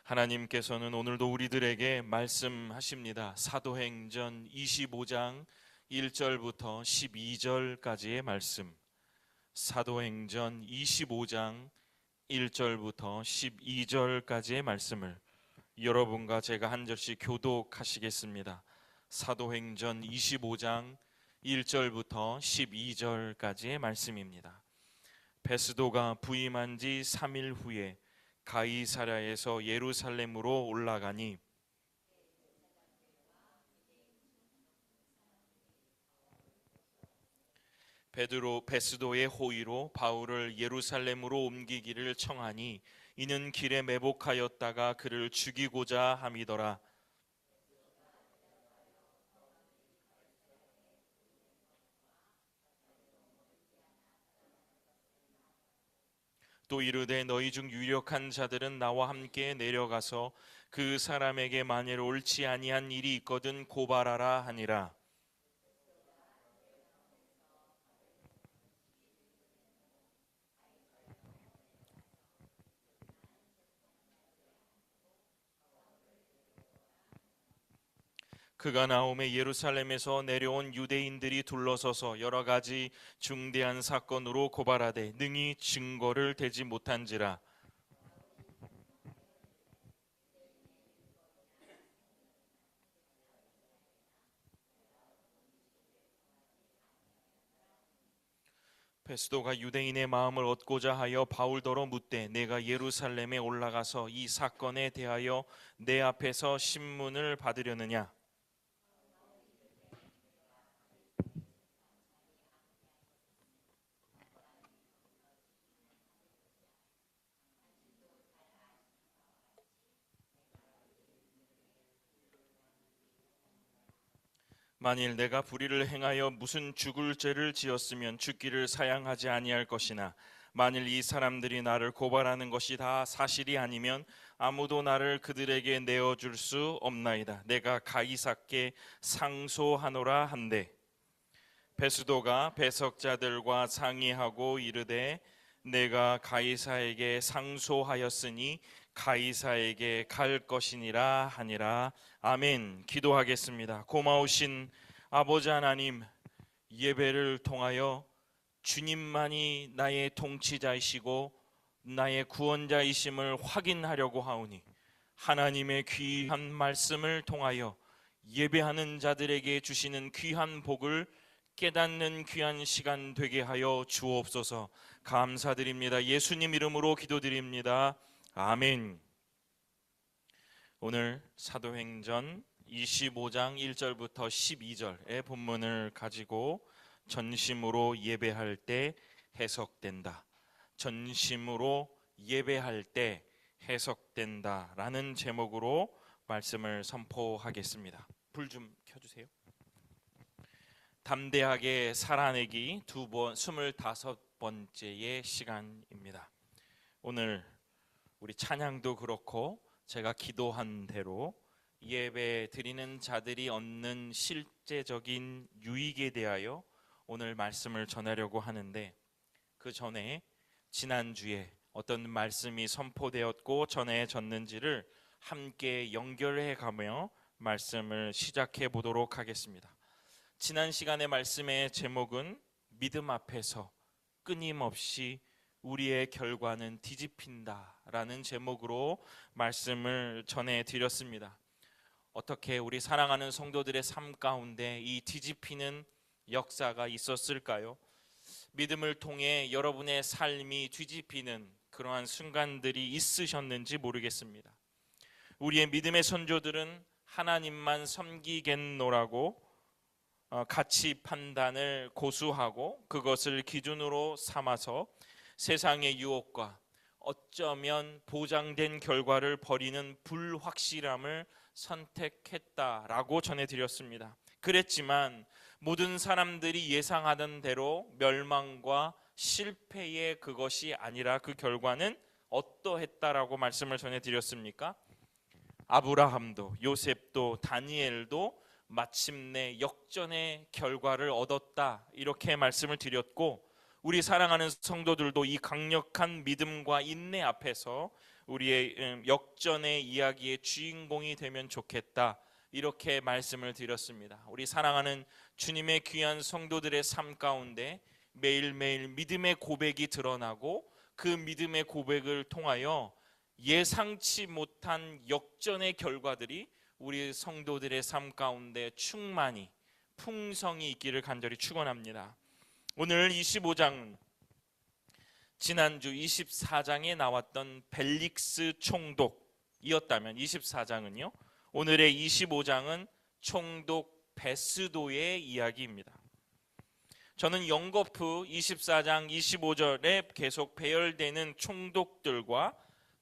하나님께서는 오늘도 우리들에게 말씀하십니다. 사도행전 25장 1절부터 12절까지의 말씀. 사도행전 25장 1절부터 12절까지의 말씀을 여러분과 제가 한 절씩 교독하시겠습니다. 사도행전 25장 1절부터 12절까지의 말씀입니다. 베스도가 부임한 지 3일 후에 가이사랴에서 예루살렘으로 올라가니 베스도의 호의로 바울을 예루살렘으로 옮기기를 청하니 이는 길에 매복하였다가 그를 죽이고자 함이더라. 또 이르되 너희 중 유력한 자들은 나와 함께 내려가서 그 사람에게 만일 옳지 아니한 일이 있거든 고발하라 하니라. 그가 나오매 예루살렘에서 내려온 유대인들이 둘러서서 여러 가지 중대한 사건으로 고발하되 능히 증거를 대지 못한지라. 베스도가 유대인의 마음을 얻고자 하여 바울더러 묻되 내가 예루살렘에 올라가서 이 사건에 대하여 내 앞에서 신문을 받으려느냐. 만일 내가 불의를 행하여 무슨 죽을 죄를 지었으면 죽기를 사양하지 아니할 것이나 만일 이 사람들이 나를 고발하는 것이 다 사실이 아니면 아무도 나를 그들에게 내어줄 수 없나이다. 내가 가이사께 상소하노라 한대. 베스도가 배석자들과 상의하고 이르되 내가 가이사에게 상소하였으니 가이사에게 갈 것이니라 하니라. 아멘. 기도하겠습니다. 고마우신 아버지 하나님, 예배를 통하여 주님만이 나의 통치자이시고 나의 구원자이심을 확인하려고 하오니 하나님의 귀한 말씀을 통하여 예배하는 자들에게 주시는 귀한 복을 깨닫는 귀한 시간 되게 하여 주옵소서. 감사드립니다. 예수님 이름으로 기도드립니다. 아멘. 오늘 사도행전 25장 1절부터 12절의 본문을 가지고 전심으로 예배할 때 해석된다. 전심으로 예배할 때 해석된다라는 제목으로 말씀을 선포하겠습니다. 불 좀 켜주세요. 담대하게 살아내기 25번째의 시간입니다. 오늘 우리 찬양도 그렇고 제가 기도한 대로 예배 드리는 자들이 얻는 실제적인 유익에 대하여 오늘 말씀을 전하려고 하는데, 그 전에 지난주에 어떤 말씀이 선포되었고 전해졌는지를 함께 연결해 가며 말씀을 시작해 보도록 하겠습니다. 지난 시간의 말씀의 제목은 믿음 앞에서 끊임없이 우리의 결과는 뒤집힌다 라는 제목으로 말씀을 전해드렸습니다. 어떻게 우리 사랑하는 성도들의 삶 가운데 이 뒤집히는 역사가 있었을까요? 믿음을 통해 여러분의 삶이 뒤집히는 그러한 순간들이 있으셨는지 모르겠습니다. 우리의 믿음의 선조들은 하나님만 섬기겠노라고 가치 판단을 고수하고 그것을 기준으로 삼아서 세상의 유혹과 어쩌면 보장된 결과를 버리는 불확실함을 선택했다라고 전해드렸습니다. 그랬지만 모든 사람들이 예상하던 대로 멸망과 실패의 그것이 아니라 그 결과는 어떠했다라고 말씀을 전해드렸습니까? 아브라함도 요셉도 다니엘도 마침내 역전의 결과를 얻었다 이렇게 말씀을 드렸고, 우리 사랑하는 성도들도 이 강력한 믿음과 인내 앞에서 우리의 역전의 이야기의 주인공이 되면 좋겠다, 이렇게 말씀을 드렸습니다. 우리 사랑하는 주님의 귀한 성도들의 삶 가운데 매일매일 믿음의 고백이 드러나고 그 믿음의 고백을 통하여 예상치 못한 역전의 결과들이 우리 성도들의 삶 가운데 충만히 풍성이 있기를 간절히 축원합니다. 오늘 25장, 지난주 24장에 나왔던 벨릭스 총독이었다면 24장은요, 오늘의 25장은 총독 베스도의 이야기입니다. 저는 영거프 24장 25절에 계속 배열되는 총독들과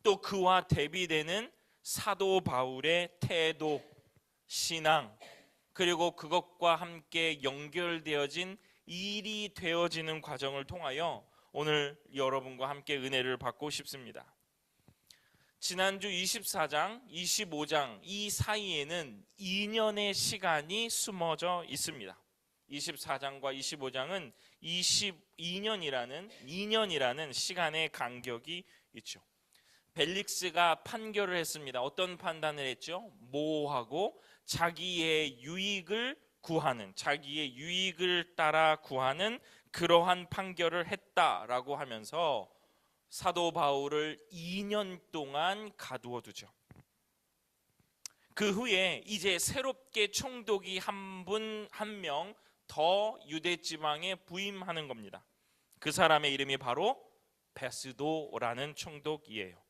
또 그와 대비되는 사도 바울의 태도, 신앙, 그리고 그것과 함께 연결되어진 일이 되어지는 과정을 통하여 오늘 여러분과 함께 은혜를 받고 싶습니다. 지난주 24장, 25장 이 사이에는 2년의 시간이 숨어져 있습니다. 24장과 25장은 2년이라는 시간의 간격이 있죠. 벨릭스가 판결을 했습니다. 어떤 판단을 했죠? 모호하고 자기의 유익을 따라 구하는 그러한 판결을 했다라고 하면서 사도 바울을 2년 동안 가두어 두죠. 그 후에 이제 새롭게 총독이 한 명 더 유대 지방에 부임하는 겁니다. 그 사람의 이름이 바로 베스도라는 총독이에요.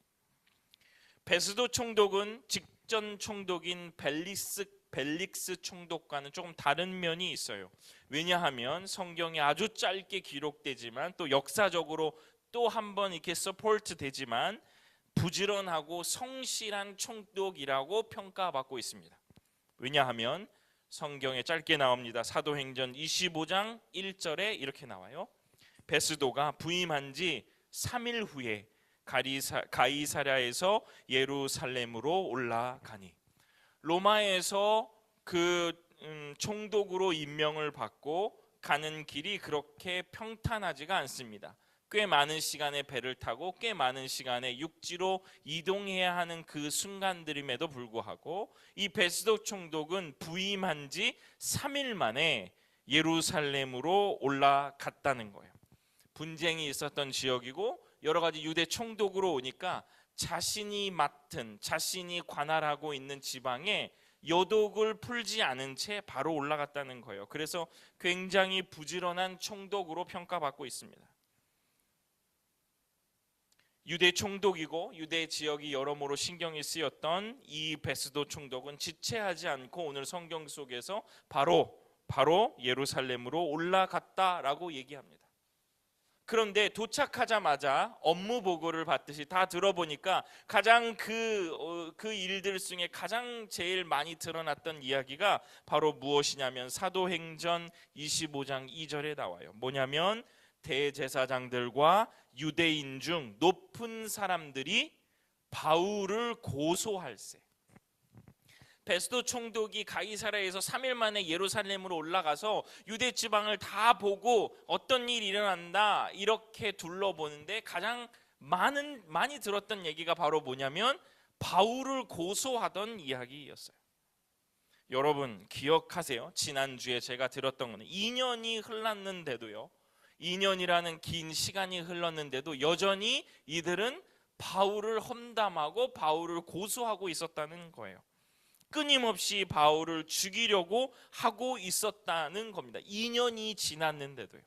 베스도 총독은 직전 총독인 벨릭스 총독과는 조금 다른 면이 있어요. 왜냐하면 성경에 아주 짧게 기록되지만 또 역사적으로 또 한 번 이렇게 서포트 되지만 부지런하고 성실한 총독이라고 평가받고 있습니다. 왜냐하면 성경에 짧게 나옵니다. 사도행전 25장 1절에 이렇게 나와요. 베스도가 부임한 지 3일 후에 가이사랴에서 예루살렘으로 올라가니, 로마에서 그 총독으로 임명을 받고 가는 길이 그렇게 평탄하지가 않습니다. 꽤 많은 시간의 배를 타고 꽤 많은 시간의 육지로 이동해야 하는 그 순간들임에도 불구하고 이 베스도 총독은 부임한 지 3일 만에 예루살렘으로 올라갔다는 거예요. 분쟁이 있었던 지역이고 여러 가지 유대 총독으로 오니까 자신이 관할하고 있는 지방에 여독을 풀지 않은 채 바로 올라갔다는 거예요. 그래서 굉장히 부지런한 총독으로 평가받고 있습니다. 유대 총독이고 유대 지역이 여러모로 신경이 쓰였던 이 베스도 총독은 지체하지 않고 오늘 성경 속에서 바로 예루살렘으로 올라갔다라고 얘기합니다. 그런데 도착하자마자 업무 보고를 받듯이 다 들어보니까 가장 그 일들 중에 가장 제일 많이 드러났던 이야기가 바로 무엇이냐면 사도행전 25장 2절에 나와요. 뭐냐면 대제사장들과 유대인 중 높은 사람들이 바울을 고소할세. 베스도 총독이 가이사랴에서 3일 만에 예루살렘으로 올라가서 유대 지방을 다 보고 어떤 일이 일어난다 이렇게 둘러보는데 가장 많이 들었던 얘기가 바로 뭐냐면 바울을 고소하던 이야기였어요. 여러분 기억하세요? 지난주에 제가 들었던 거는 2년이 흘렀는데도요, 2년이라는 긴 시간이 흘렀는데도 여전히 이들은 바울을 험담하고 바울을 고소하고 있었다는 거예요. 끊임없이 바울을 죽이려고 하고 있었다는 겁니다. 2년이 지났는데도요.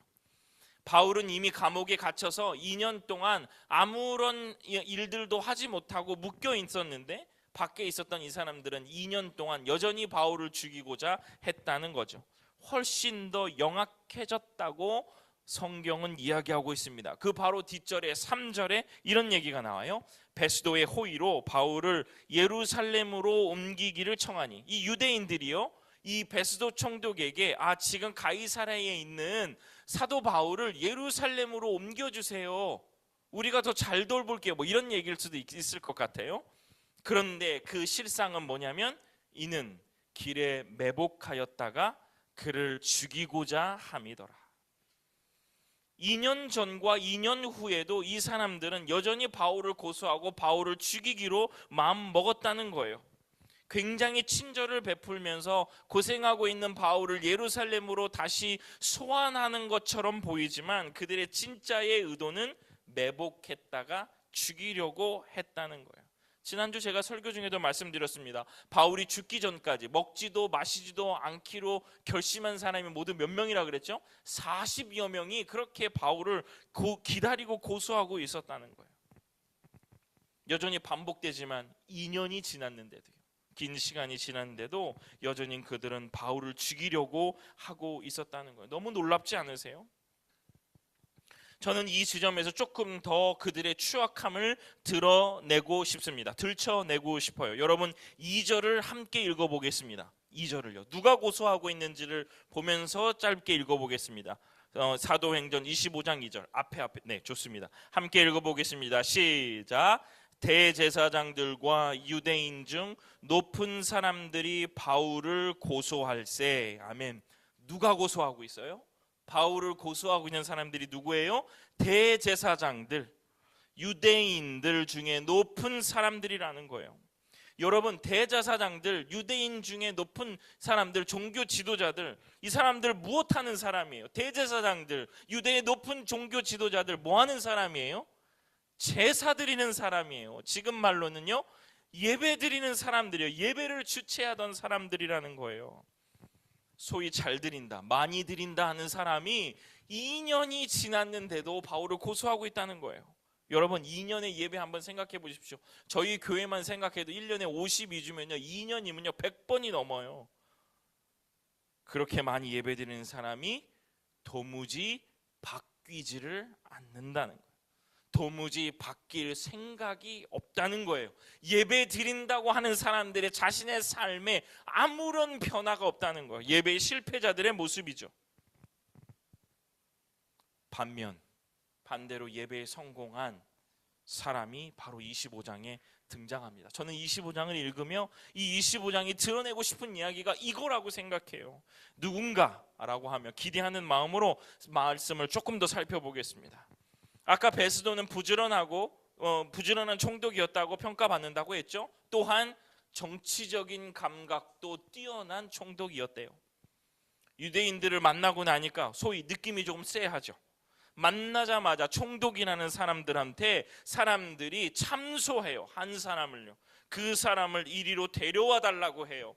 바울은 이미 감옥에 갇혀서 2년 동안 아무런 일들도 하지 못하고 묶여 있었는데 밖에 있었던 이 사람들은 2년 동안 여전히 바울을 죽이고자 했다는 거죠. 훨씬 더 영악해졌다고 성경은 이야기하고 있습니다. 그 바로 뒷절에 3절에 이런 얘기가 나와요. 베스도의 호의로 바울을 예루살렘으로 옮기기를 청하니, 이 유대인들이요 이 베스도 총독에게 지금 가이사랴에 있는 사도 바울을 예루살렘으로 옮겨주세요, 우리가 더 잘 돌볼게요, 뭐 이런 얘기일 수도 있을 것 같아요. 그런데 그 실상은 뭐냐면 이는 길에 매복하였다가 그를 죽이고자 함이더라. 2년 전과 2년 후에도 이 사람들은 여전히 바울을 고소하고 바울을 죽이기로 마음 먹었다는 거예요. 굉장히 친절을 베풀면서 고생하고 있는 바울을 예루살렘으로 다시 소환하는 것처럼 보이지만 그들의 진짜의 의도는 매복했다가 죽이려고 했다는 거예요. 지난주 제가 설교 중에도 말씀드렸습니다. 바울이 죽기 전까지 먹지도 마시지도 않기로 결심한 사람이 모두 몇 명이라 그랬죠? 40여 명이 그렇게 바울을 기다리고 고소하고 있었다는 거예요. 여전히 반복되지만 2년이 지났는데도요. 긴 시간이 지났는데도 여전히 그들은 바울을 죽이려고 하고 있었다는 거예요. 너무 놀랍지 않으세요? 저는 이 지점에서 조금 더 그들의 추악함을 드러내고 싶습니다. 들춰내고 싶어요. 여러분 2절을 함께 읽어보겠습니다. 2절을요. 누가 고소하고 있는지를 보면서 짧게 읽어보겠습니다. 사도행전 25장 2절 앞에 네 좋습니다. 함께 읽어보겠습니다. 시작. 대제사장들과 유대인 중 높은 사람들이 바울을 고소할세. 아멘. 누가 고소하고 있어요? 바울을 고소하고 있는 사람들이 누구예요? 대제사장들, 유대인들 중에 높은 사람들이라는 거예요. 여러분 대제사장들, 유대인 중에 높은 사람들, 종교 지도자들, 이 사람들 무엇하는 사람이에요? 대제사장들, 유대의 높은 종교 지도자들 뭐하는 사람이에요? 제사 드리는 사람이에요. 지금 말로는요 예배 드리는 사람들이에요. 예배를 주최하던 사람들이라는 거예요. 소위 잘 드린다, 많이 드린다 하는 사람이 2년이 지났는데도 바울을 고소하고 있다는 거예요. 여러분 2년의 예배 한번 생각해 보십시오. 저희 교회만 생각해도 1년에 52주면요 2년이면요 100번이 넘어요. 그렇게 많이 예배 드리는 사람이 도무지 바뀌지를 않는다는 거예요. 도무지 바뀔 생각이 없다는 거예요. 예배 드린다고 하는 사람들의 자신의 삶에 아무런 변화가 없다는 거예요. 예배의 실패자들의 모습이죠. 반대로 예배에 성공한 사람이 바로 25장에 등장합니다. 저는 25장을 읽으며 이 25장이 드러내고 싶은 이야기가 이거라고 생각해요. 누군가라고 하며 기대하는 마음으로 말씀을 조금 더 살펴보겠습니다. 아까 베스도는 부지런한 총독이었다고 평가받는다고 했죠. 또한 정치적인 감각도 뛰어난 총독이었대요. 유대인들을 만나고 나니까 소위 느낌이 조금 쎄하죠. 만나자마자 총독이라는 사람들한테 사람들이 참소해요. 한 사람을요. 그 사람을 이리로 데려와 달라고 해요.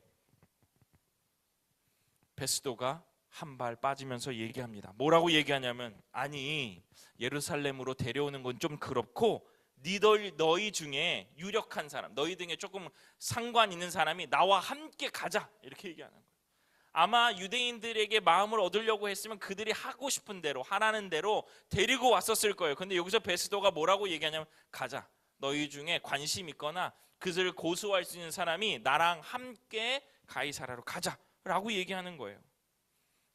베스도가 한 발 빠지면서 얘기합니다. 뭐라고 얘기하냐면 아니 예루살렘으로 데려오는 건 좀 그렇고 너희 중에 유력한 사람, 너희 중에 조금 상관 있는 사람이 나와 함께 가자 이렇게 얘기하는 거예요. 아마 유대인들에게 마음을 얻으려고 했으면 그들이 하고 싶은 대로 하라는 대로 데리고 왔었을 거예요. 근데 여기서 베스도가 뭐라고 얘기하냐면 가자. 너희 중에 관심 있거나 그들을 고소할 수 있는 사람이 나랑 함께 가이사라로 가자라고 얘기하는 거예요.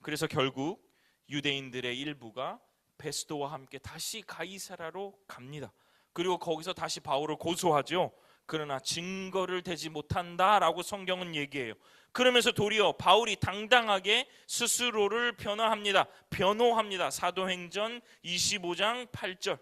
그래서 결국 유대인들의 일부가 베스도와 함께 다시 가이사라로 갑니다. 그리고 거기서 다시 바울을 고소하죠. 그러나 증거를 대지 못한다라고 성경은 얘기해요. 그러면서 도리어 바울이 당당하게 스스로를 변호합니다. 사도행전 25장 8절.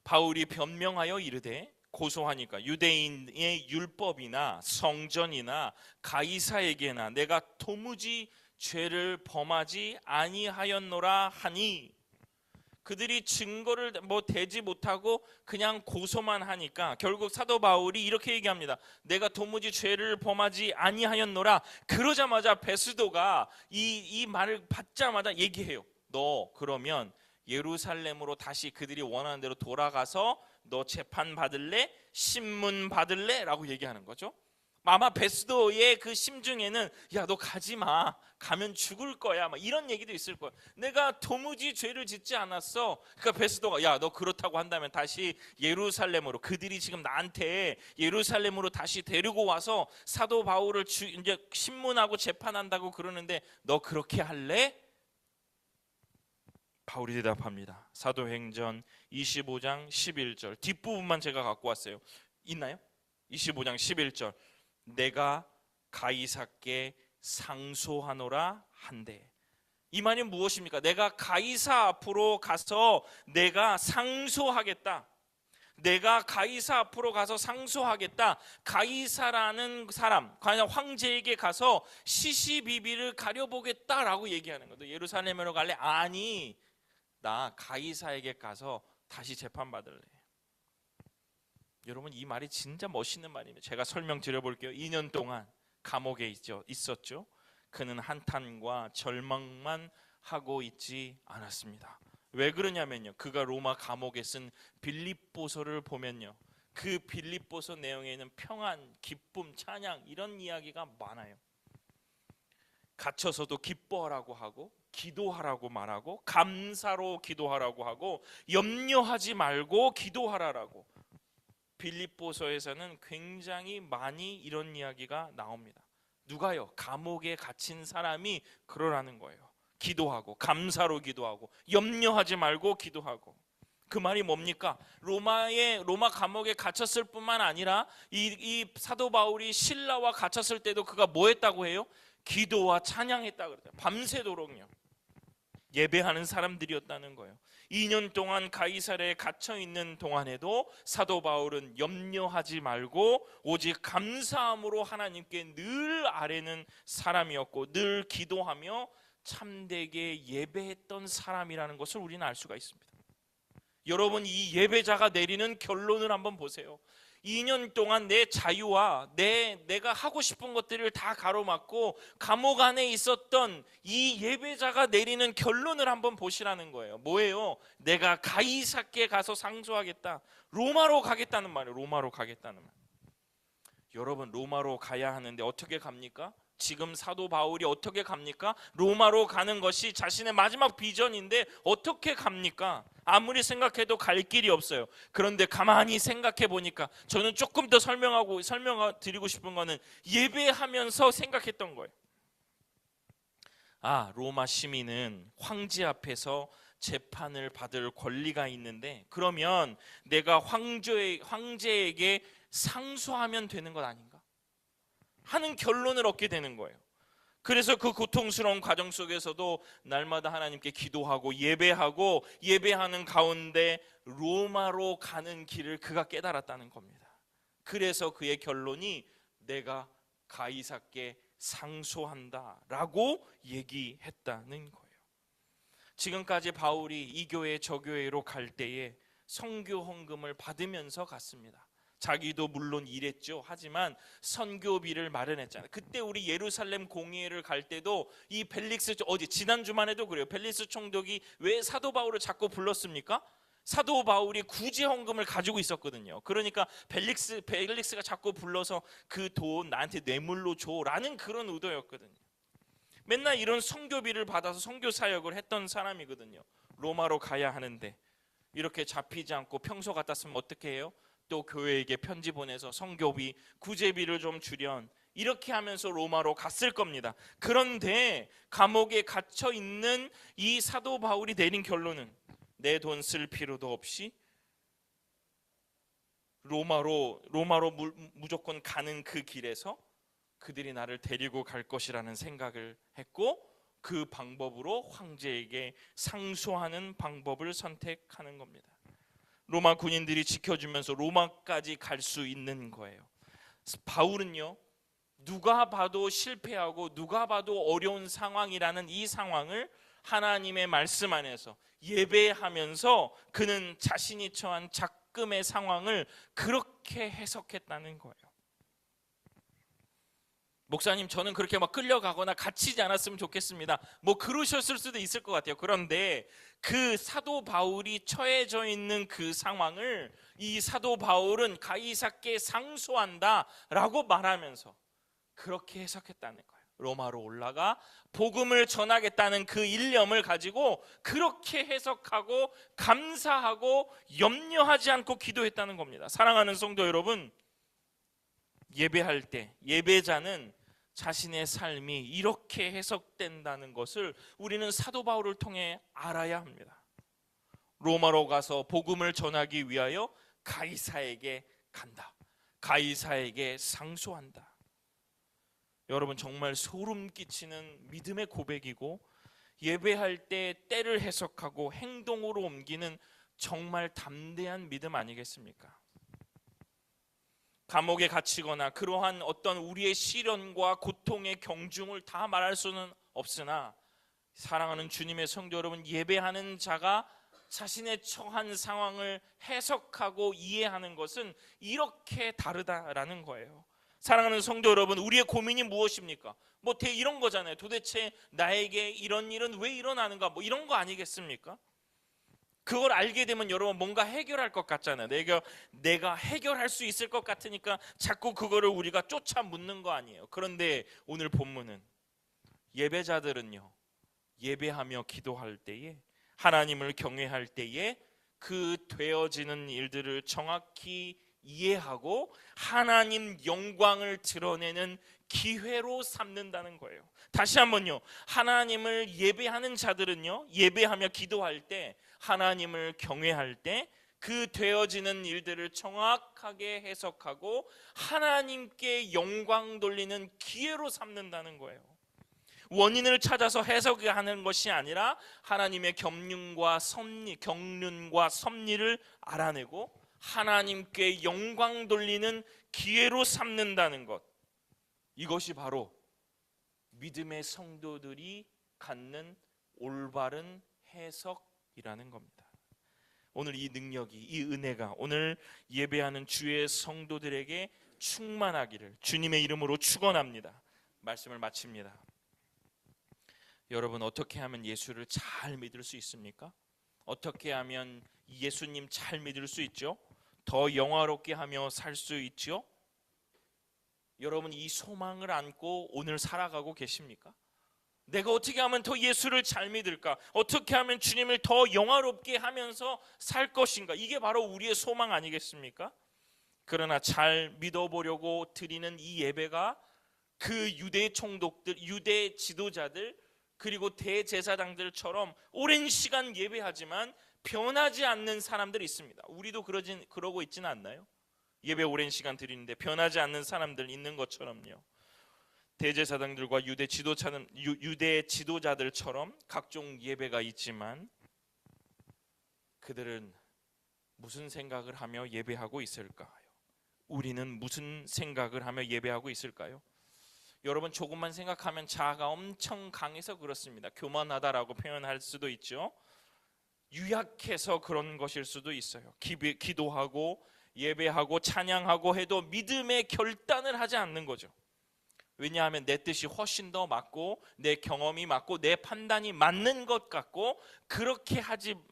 바울이 변명하여 이르되 고소하니까 유대인의 율법이나 성전이나 가이사에게나 내가 도무지 죄를 범하지 아니하였노라 하니, 그들이 증거를 대지 못하고 그냥 고소만 하니까 결국 사도 바울이 이렇게 얘기합니다. 내가 도무지 죄를 범하지 아니하였노라. 그러자마자 베스도가 이 말을 받자마자 얘기해요. 너 그러면 예루살렘으로 다시 그들이 원하는 대로 돌아가서 너 재판 받을래? 신문 받을래? 라고 얘기하는 거죠. 아마 베스도의 그 심중에는 야 너 가지마, 가면 죽을 거야, 막 이런 얘기도 있을 거야. 내가 도무지 죄를 짓지 않았어. 그러니까 베스도가 야 너 그렇다고 한다면 다시 예루살렘으로, 그들이 지금 나한테 예루살렘으로 다시 데리고 와서 사도 바울을 이제 신문하고 재판한다고 그러는데 너 그렇게 할래? 바울이 대답합니다. 사도행전 25장 11절 뒷부분만 제가 갖고 왔어요. 있나요? 25장 11절 내가 가이사께 상소하노라 한대. 이 말이 무엇입니까? 내가 가이사 앞으로 가서 내가 상소하겠다. 내가 가이사 앞으로 가서 상소하겠다. 가이사라는 사람, 과연 황제에게 가서 시시비비를 가려보겠다라고 얘기하는 거죠. 예루살렘으로 갈래? 아니, 나 가이사에게 가서 다시 재판받을래. 여러분, 이 말이 진짜 멋있는 말입니다. 제가 설명드려 볼게요. 2년 동안 감옥에 있었죠. 그는 한탄과 절망만 하고 있지 않았습니다. 왜 그러냐면요, 그가 로마 감옥에 쓴 빌립보서를 보면요, 그 빌립보서 내용에는 평안, 기쁨, 찬양 이런 이야기가 많아요. 갇혀서도 기뻐하라고 하고, 기도하라고 말하고, 감사로 기도하라고 하고, 염려하지 말고 기도하라라고. 빌립보서에서는 굉장히 많이 이런 이야기가 나옵니다. 누가요? 감옥에 갇힌 사람이 그러라는 거예요. 기도하고, 감사로 기도하고, 염려하지 말고 기도하고. 그 말이 뭡니까? 로마 감옥에 갇혔을 뿐만 아니라 이 사도 바울이 신라와 갇혔을 때도 그가 뭐 했다고 해요? 기도와 찬양했다 그래요. 밤새도록요. 예배하는 사람들이었다는 거예요. 2년 동안 가이사랴에 갇혀 있는 동안에도 사도 바울은 염려하지 말고 오직 감사함으로 하나님께 늘 아뢰는 사람이었고, 늘 기도하며 참되게 예배했던 사람이라는 것을 우리는 알 수가 있습니다. 여러분, 이 예배자가 내리는 결론을 한번 보세요. 2년 동안 내 자유와 내가 하고 싶은 것들을 다 가로막고 감옥 안에 있었던 이 예배자가 내리는 결론을 한번 보시라는 거예요. 뭐예요? 내가 가이사께 가서 상소하겠다. 로마로 가겠다는 말이에요. 로마로 가겠다는 말. 여러분, 로마로 가야 하는데 어떻게 갑니까? 지금 사도 바울이 어떻게 갑니까? 로마로 가는 것이 자신의 마지막 비전인데 어떻게 갑니까? 아무리 생각해도 갈 길이 없어요. 그런데 가만히 생각해 보니까 저는 조금 더 설명드리고 싶은 거는 예배하면서 생각했던 거예요. 아, 로마 시민은 황제 앞에서 재판을 받을 권리가 있는데, 그러면 내가 황제에게 상소하면 되는 것 아닌가 하는 결론을 얻게 되는 거예요. 그래서 그 고통스러운 과정 속에서도 날마다 하나님께 기도하고 예배하고, 예배하는 가운데 로마로 가는 길을 그가 깨달았다는 겁니다. 그래서 그의 결론이 내가 가이사께 상소한다라고 얘기했다는 거예요. 지금까지 바울이 이 교회 저 교회로 갈 때에 선교 헌금을 받으면서 갔습니다. 자기도 물론 일했죠. 하지만 선교비를 마련했잖아요. 그때 우리 예루살렘 공회를 갈 때도 이 벨릭스, 지난주만 해도 그래요. 벨릭스 총독이 왜 사도 바울을 자꾸 불렀습니까? 사도 바울이 구제 헌금을 가지고 있었거든요. 그러니까 벨릭스가 자꾸 불러서 그 돈 나한테 뇌물로 줘라는 그런 의도였거든요. 맨날 이런 선교비를 받아서 선교 사역을 했던 사람이거든요. 로마로 가야 하는데 이렇게 잡히지 않고 평소 같았으면 어떻게 해요? 또 교회에게 편지 보내서 선교비, 구제비를 좀 주련, 이렇게 하면서 로마로 갔을 겁니다. 그런데 감옥에 갇혀 있는 이 사도 바울이 내린 결론은 내 돈 쓸 필요도 없이 로마로 무조건 가는 그 길에서 그들이 나를 데리고 갈 것이라는 생각을 했고, 그 방법으로 황제에게 상소하는 방법을 선택하는 겁니다. 로마 군인들이 지켜주면서 로마까지 갈 수 있는 거예요. 바울은요, 누가 봐도 실패하고 누가 봐도 어려운 상황이라는 이 상황을 하나님의 말씀 안에서 예배하면서 그는 자신이 처한 작금의 상황을 그렇게 해석했다는 거예요. 목사님, 저는 그렇게 막 끌려가거나 갇히지 않았으면 좋겠습니다. 뭐 그러셨을 수도 있을 것 같아요. 그런데 그 사도 바울이 처해져 있는 그 상황을 이 사도 바울은 가이사께 상소한다라고 말하면서 그렇게 해석했다는 거예요. 로마로 올라가 복음을 전하겠다는 그 일념을 가지고 그렇게 해석하고 감사하고 염려하지 않고 기도했다는 겁니다. 사랑하는 성도 여러분, 예배할 때 예배자는 자신의 삶이 이렇게 해석된다는 것을 우리는 사도 바울을 통해 알아야 합니다. 로마로 가서 복음을 전하기 위하여 가이사에게 간다. 가이사에게 상소한다. 여러분, 정말 소름 끼치는 믿음의 고백이고 예배할 때 때를 해석하고 행동으로 옮기는 정말 담대한 믿음 아니겠습니까? 감옥에 갇히거나 그러한 어떤 우리의 시련과 고통의 경중을 다 말할 수는 없으나, 사랑하는 주님의 성도 여러분, 예배하는 자가 자신의 처한 상황을 해석하고 이해하는 것은 이렇게 다르다라는 거예요. 사랑하는 성도 여러분, 우리의 고민이 무엇입니까? 뭐 이런 거잖아요. 도대체 나에게 이런 일은 왜 일어나는가, 뭐 이런 거 아니겠습니까? 그걸 알게 되면 여러분 뭔가 해결할 것 같잖아요. 내가 해결할 수 있을 것 같으니까 자꾸 그거를 우리가 쫓아 묻는 거 아니에요. 그런데 오늘 본문은 예배자들은요, 예배하며 기도할 때에, 하나님을 경외할 때에 그 되어지는 일들을 정확히 이해하고 하나님 영광을 드러내는 기회로 삼는다는 거예요. 다시 한번요, 하나님을 예배하는 자들은요, 예배하며 기도할 때, 하나님을 경외할 때 그 되어지는 일들을 정확하게 해석하고 하나님께 영광 돌리는 기회로 삼는다는 거예요. 원인을 찾아서 해석하는 것이 아니라 하나님의 경륜과 섭리를 알아내고 하나님께 영광 돌리는 기회로 삼는다는 것, 이것이 바로 믿음의 성도들이 갖는 올바른 해석이라는 겁니다. 오늘 이 능력이, 이 은혜가 오늘 예배하는 주의 성도들에게 충만하기를 주님의 이름으로 축원합니다. 말씀을 마칩니다. 여러분, 어떻게 하면 예수를 잘 믿을 수 있습니까? 어떻게 하면 예수님 잘 믿을 수 있죠? 더 영화롭게 하며 살 수 있죠? 여러분, 이 소망을 안고 오늘 살아가고 계십니까? 내가 어떻게 하면 더 예수를 잘 믿을까? 어떻게 하면 주님을 더 영화롭게 하면서 살 것인가? 이게 바로 우리의 소망 아니겠습니까? 그러나 잘 믿어보려고 드리는 이 예배가 그 유대 총독들, 유대 지도자들, 그리고 대제사장들처럼 오랜 시간 예배하지만 변하지 않는 사람들이 있습니다. 우리도 그러고 있지는 않나요? 예배 오랜 시간 드리는데 변하지 않는 사람들 있는 것처럼요. 대제사장들과 유대 지도자들처럼 각종 예배가 있지만 그들은 무슨 생각을 하며 예배하고 있을까요? 우리는 무슨 생각을 하며 예배하고 있을까요? 여러분, 조금만 생각하면 자아가 엄청 강해서 그렇습니다. 교만하다라고 표현할 수도 있죠. 유약해서 그런 것일 수도 있어요. 기도하고 예배하고 찬양하고 해도 믿음의 결단을 하지 않는 거죠. 왜냐하면 내 뜻이 훨씬 더 맞고 내 경험이 맞고 내 판단이 맞는 것 같고, 그렇게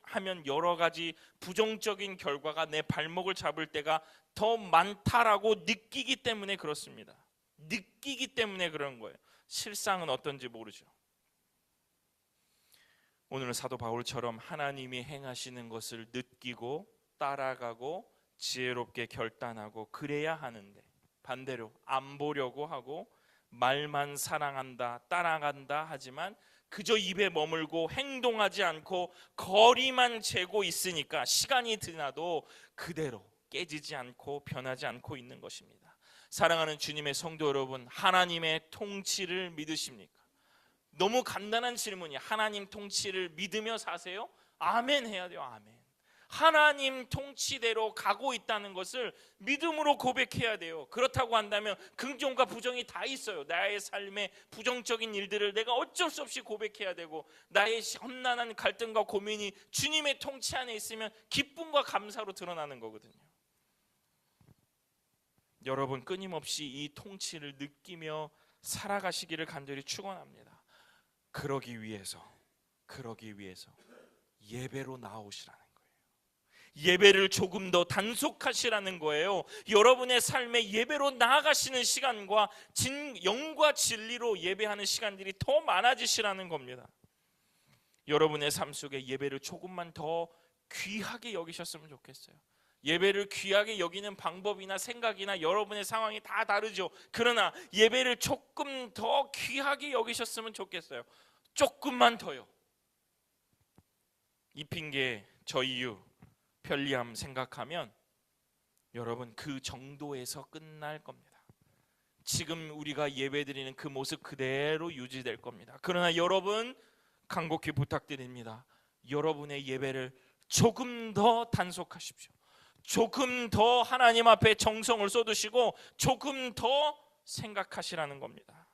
하면 여러 가지 부정적인 결과가 내 발목을 잡을 때가 더 많다라고 느끼기 때문에 그렇습니다. 느끼기 때문에 그런 거예요. 실상은 어떤지 모르죠. 오늘은 사도 바울처럼 하나님이 행하시는 것을 느끼고 따라가고 지혜롭게 결단하고 그래야 하는데, 반대로 안 보려고 하고 말만 사랑한다, 따라간다 하지만 그저 입에 머물고 행동하지 않고 거리만 재고 있으니까 시간이 지나도 그대로 깨지지 않고 변하지 않고 있는 것입니다. 사랑하는 주님의 성도 여러분, 하나님의 통치를 믿으십니까? 너무 간단한 질문이, 하나님 통치를 믿으며 사세요? 아멘 해야 돼요. 아멘. 하나님 통치대로 가고 있다는 것을 믿음으로 고백해야 돼요. 그렇다고 한다면 긍정과 부정이 다 있어요. 나의 삶의 부정적인 일들을 내가 어쩔 수 없이 고백해야 되고, 나의 험난한 갈등과 고민이 주님의 통치 안에 있으면 기쁨과 감사로 드러나는 거거든요. 여러분, 끊임없이 이 통치를 느끼며 살아가시기를 간절히 축원합니다. 그러기 위해서 예배로 나오시라는 거예요. 예배를 조금 더 단속하시라는 거예요. 여러분의 삶에 예배로 나아가시는 시간과 영과 진리로 예배하는 시간들이 더 많아지시라는 겁니다. 여러분의 삶 속에 예배를 조금만 더 귀하게 여기셨으면 좋겠어요. 예배를 귀하게 여기는 방법이나 생각이나 여러분의 상황이 다 다르죠. 그러나 예배를 조금 더 귀하게 여기셨으면 좋겠어요. 조금만 더요. 이 핑계 저 이유 편리함 생각하면 여러분 그 정도에서 끝날 겁니다. 지금 우리가 예배드리는 그 모습 그대로 유지될 겁니다. 그러나 여러분, 간곡히 부탁드립니다. 여러분의 예배를 조금 더 단속하십시오. 조금 더 하나님 앞에 정성을 쏟으시고 조금 더 생각하시라는 겁니다.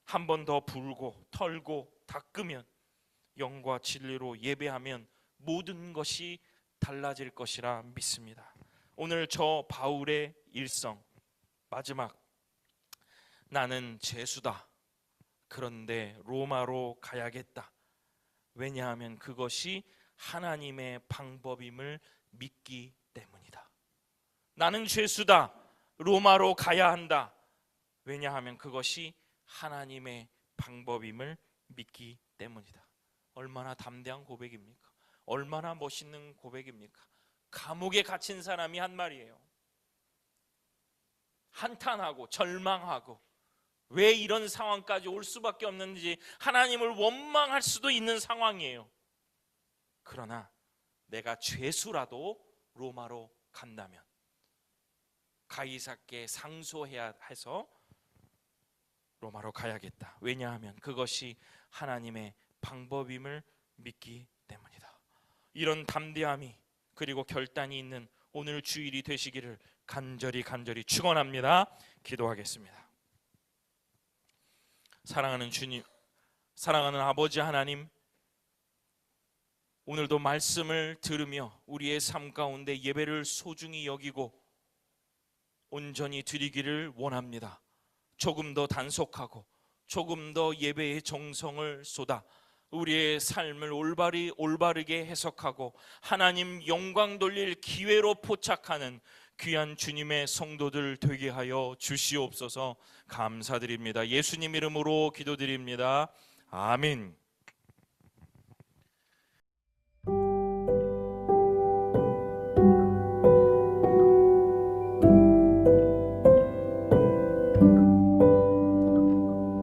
한 번 더 불고 털고 닦으면, 영과 진리로 예배하면 모든 것이 달라질 것이라 믿습니다. 오늘 저 바울의 일성 마지막, 나는 죄수다. 그런데 로마로 가야겠다. 왜냐하면 그것이 하나님의 방법임을 믿기 때문이다. 나는 죄수다. 로마로 가야 한다. 왜냐하면 그것이 하나님의 방법임을 믿기 때문이다. 얼마나 담대한 고백입니까? 얼마나 멋있는 고백입니까? 감옥에 갇힌 사람이 한 말이에요. 한탄하고 절망하고 왜 이런 상황까지 올 수밖에 없는지 하나님을 원망할 수도 있는 상황이에요. 그러나 내가 죄수라도 로마로 간다면 가이사께 상소해야 해서 로마로 가야겠다. 왜냐하면 그것이 하나님의 방법임을 믿기 때문이다. 이런 담대함이 그리고 결단이 있는 오늘 주일이 되시기를 간절히 축원합니다. 기도하겠습니다. 사랑하는 주님, 사랑하는 아버지 하나님, 오늘도 말씀을 들으며 우리의 삶 가운데 예배를 소중히 여기고 온전히 드리기를 원합니다. 조금 더 단속하고 조금 더 예배의 정성을 쏟아 우리의 삶을 올바르게 해석하고 하나님 영광 돌릴 기회로 포착하는 귀한 주님의 성도들 되게 하여 주시옵소서. 감사드립니다. 예수님 이름으로 기도드립니다. 아멘.